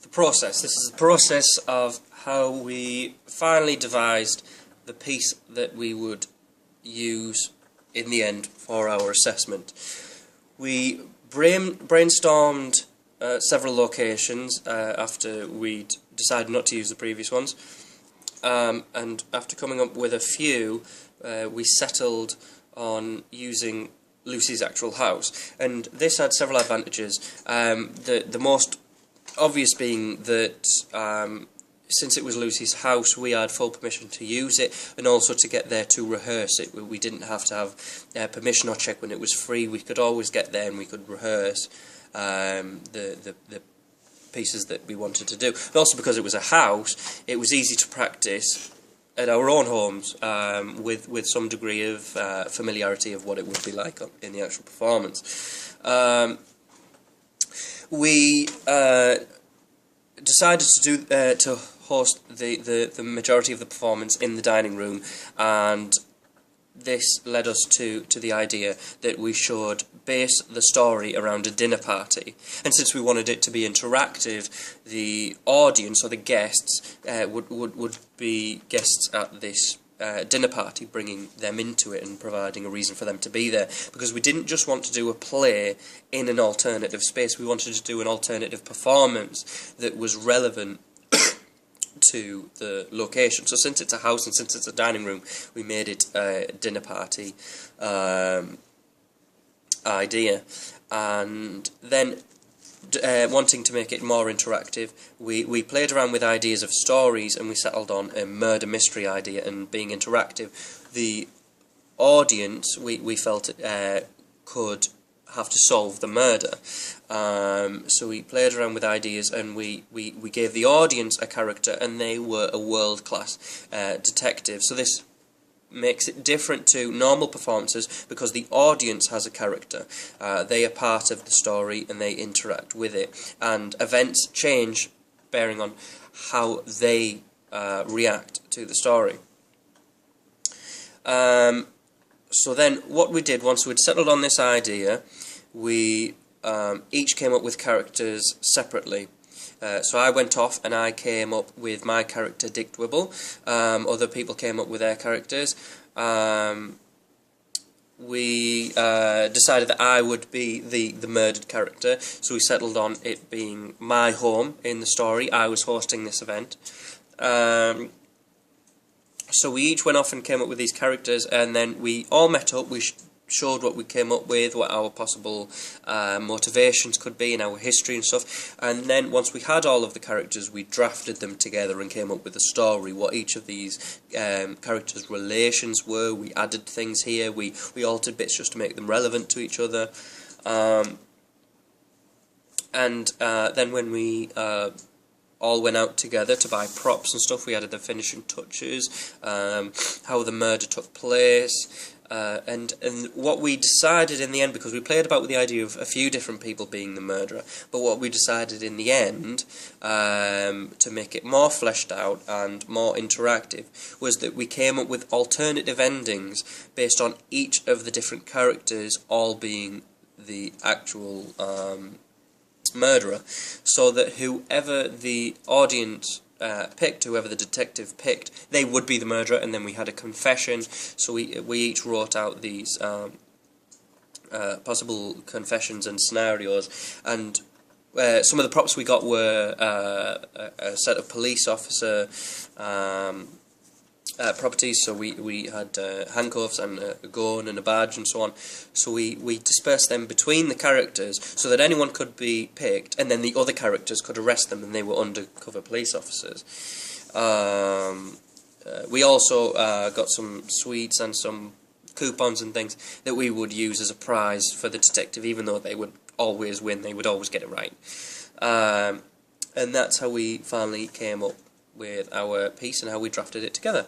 the process. This is the process of how we finally devised the piece that we would use in the end for our assessment. We brainstormed several locations after we'd decided not to use the previous ones, and after coming up with a few, we settled on using Lucy's actual house, and this had several advantages. The most obvious being that since it was Lucy's house, we had full permission to use it, and also to get there to rehearse it. We didn't have to have permission or check when it was free. We could always get there and we could rehearse the pieces that we wanted to do. And also because it was a house, it was easy to practice at our own homes with some degree of familiarity of what it would be like in the actual performance. We decided to host the majority of the performance in the dining room, and this led us to the idea that we should base the story around a dinner party. And since we wanted it to be interactive, the audience or the guests would be guests at this dinner party, bringing them into it and providing a reason for them to be there. Because we didn't just want to do a play in an alternative space, we wanted to do an alternative performance that was relevant to the location. So since it's a house and since it's a dining room, we made it a dinner party idea. And then wanting to make it more interactive, we played around with ideas of stories, and we settled on a murder mystery idea. And being interactive, the audience we felt could have to solve the murder. So we played around with ideas, and we gave the audience a character, and they were a world-class detective. So this makes it different to normal performances because the audience has a character. They are part of the story and they interact with it, and events change bearing on how they react to the story. So then what we did, once we'd settled on this idea, we each came up with characters separately. So I went off and I came up with my character Dick Dwibble. Other people came up with their characters. We decided that I would be the murdered character, so we settled on it being my home in the story. I was hosting this event. So we each went off and came up with these characters, and then we all met up. We showed what we came up with, what our possible motivations could be, and our history and stuff. And then once we had all of the characters, we drafted them together and came up with a story, what each of these characters' relations were. We added things here, we altered bits just to make them relevant to each other. And then when we all went out together to buy props and stuff, we added the finishing touches, how the murder took place, and what we decided in the end, because we played about with the idea of a few different people being the murderer, but what we decided in the end, to make it more fleshed out and more interactive, was that we came up with alternative endings based on each of the different characters all being the actual murderer, so that whoever the audience picked, whoever the detective picked, they would be the murderer. And then we had a confession, so we each wrote out these possible confessions and scenarios. And some of the props we got were a set of police officer properties, so we had handcuffs and a gun and a badge and so on. So we dispersed them between the characters so that anyone could be picked, and then the other characters could arrest them, and they were undercover police officers. We also got some sweets and some coupons and things that we would use as a prize for the detective. Even though they would always win, they would always get it right. And that's how we finally came up with our piece and how we drafted it together.